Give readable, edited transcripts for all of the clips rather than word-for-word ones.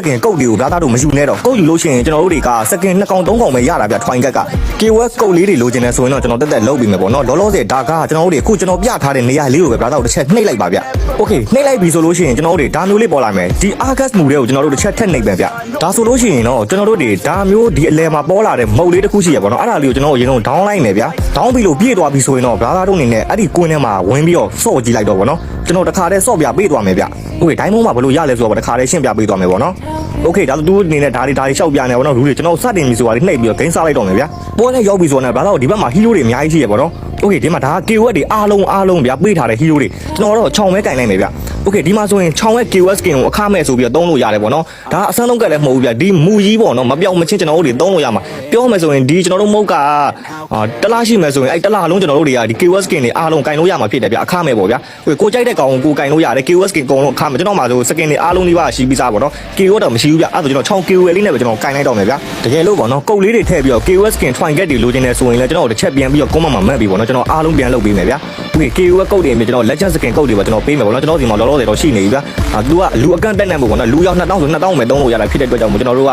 ကင်ကုတ်တွေကိုဗျာသားတို့မယူနဲ့တော့ကုတ်ယူလို့ရှိရင်ကျွန်တော်တို့တွေကစကင်2កောင်3កောင်ပဲရတာဗျထွိုင်ကက်က KOS ကုတ်လေးတွေလိုချင်တယ်ဆိုရင်တော့ကျွန်တော်တက်တက်လုပ်ပြီးမယ်ပေါ့နော်လောလောဆယ်ဒါကကျွန်တော်တို့တွေအခုကျွန်တော်ပြထားတဲ့နေရာလေးကိုပဲဗျာသားတို့တစ်ချက်နှိပ်လိုက်ပါဗျโอเคနှိပ်လိုက်ပြီဆိုလို့ရှိရင်ကျွန်တော်တို့တွေဒါမျိုးလေးပေါ်လာမယ်ဒီ Argus မူတွေကိုကျွန်တော်တို့တစ်ချက်ထက်နှိပ်ပဲဗျဒါဆိုလို့ရှိရင်တော့ကျွန်တော်တို့တွေဒါမျိုးဒီအလဲမှာပေါ်လာတဲ့မုတ်လေးတစ်ခုရှိရပေါ့နော်အဲ့ဒါလေးကိုကျွန်တော်တို့အရင်ဆုံး down လိုက်မယ်ဗျdown ပြီးလို့ပြည့်သွားပြီဆိုရင်တော့ဗျာသားတို့အနေနဲ့အဲ့ဒီကွင်းထဲမှာဝင်ပြီးတော့စော့ကြည့်လိုက်တော့ပေါ့နော်ကျွန်တော်တခါတည်းစော့ပြပေးသွားမယ်ဗျโอเคဒိုင်းမုံမှာဘလို့ရလဲဆိုတော့တခါတည်းရှင်းပြပေးသွားမယ်ပေါ့နော်โอเคဒါဆိုသူအနေနဲ့ဒါတွေရှောက်ပြနေပေါ့နော်လူတွေကျွန်တော်စတင်ပြီဆိုတာလေးနှိပ်ပြီးတော့ဂိမ်းစားလိုက်တော့မယ်ဗျပေါ်နဲ့ရောက်ပြီဆိုတော့ဗျာသားတို့ဒီဘက်မှာဟီးရိုးတွေအများကြီးရှိရပေါ့နော်โอเคဒီမှာဒါက KOS တွေအားလုံးဗျာပေးထားတဲ့ဟီးရိုးတွေကျွန်တော်တော့ခြောင်ပဲကင်လိုက်မယ်ဗျโอเคဒီမှာဆိုရင်ခြောင်ရဲ့ KOS skin ကိုအခမဲ့ဆိုပြီးတော့သုံးလို့ရတယ်ပေါ့နော်ဒါအဆန်းဆုံးကလည်းမဟုတ်ဘူးဗျဒီမူကြီးပေါ့နော်မပြောင်းမချင်းကျွန်တော်တို့တွေသုံးလို့ရမှာပြောမယ်ဆိုရင်ဒီကျွန်တော်တို့မုတ်ကတလားရှိမယ်ဆိုရင်အဲ့တလားလုံးကျွန်တော်တို့တွေကဒီ KOS skin တွေအားလုံးကင်လို့ရမှာဖြစ်တယ်ဗျအခမဲ့ပေါ့ဗျာကိုကြိုက်တဲ့ကောင်ကိုကင်လို့ရတယ် KOS skin ကုန်လို့အခမဲ့ကျွန်တော်မှဆို skin တွေအားလုံးလေးပါရှိပြီးသားပေါ့နော် KOS တော့မရှိဘူးဗျအဲ့ဒါကျွန်တော်ခြောင် KOS လေးနဲ့ပဲကျွန်တော်ကင်လိုက်တော့မယ်ဗျတကယ်လို့ပေါ့နော်ကုတ်လေးတွေထည့်ပြီးတော့ KOS skin ထွိုင်ကက်တွေလိုချင်တယ်ဆိုရင်လည်းကျွန်တော်တို့တစ်ချက်ပြန်ပြီးတော့ကွန်မန့်မှာမှတ်ပြီးပေါ့နော်ကျွန်တော်အားလုံးပြန်လုပ်ပေးမယ်ဗျโอเค KOS ကုတ်တွေအမြင်ကျွန်တော် legend skin ကုတ်တွေပါကျွန်တော်ပေးမယ်ပေါ့နော်ကျွန်တော်ဒီမှာလောလောဆယ်တော့ရှိနေပြီဗျသူကလူအကန့်တက်နေမို့ပေါ့နော်လူရောက်2000ဆို2000ပဲသုံးလို့ရတာဖြစ်တဲ့အတွက်ကြောင့်ကျွန်တော်တို့က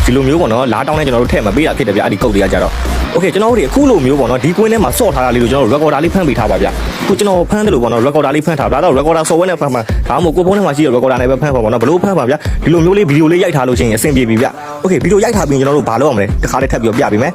ဒီလိုမျိုးပေါ့နော်လားတောင်းနဲ့ကျွန်တော်တို့ထည့်မပေးတာဖြစ်တယ်ဗျအဲ့ဒီကုတ်တွေကကြတော့โอเคကျွန်တော်တို့ဒီအခုလိုမျိုးပေါ့နော်ဒီကွင်းထဲမှာဆော့ထားတာလေးကိုကျွန်တော် recorder လေးဖမ်းပေးထားပါဗျအခုကျွန်တော်ဖမ်းတယ်လို့ပေါ့နော် recorder လေးဖမ်းထားဒါတော့ recorder software နဲ့ဖမ်းမှာဒါမှမဟုတ်ကိုဖုန်းထဲမှာရှိတဲ့ recorder နဲ့ပဲဖမ်းပါပေါ့နော်ဘလို့ဖမ်းပါဗျဒီလိုမျိုးလေးဗီဒီယိုလေးရိုက်ထားလို့ရှိရင်အဆင်ပြေပြီဗျโอเคဗီဒီယိုရိုက်ထားပြီးကျွန်တော်တို့ဘာလုပ်ရမလဲတစ်ခါလေးထပ်ပြီးတော့ပြပေးမယ်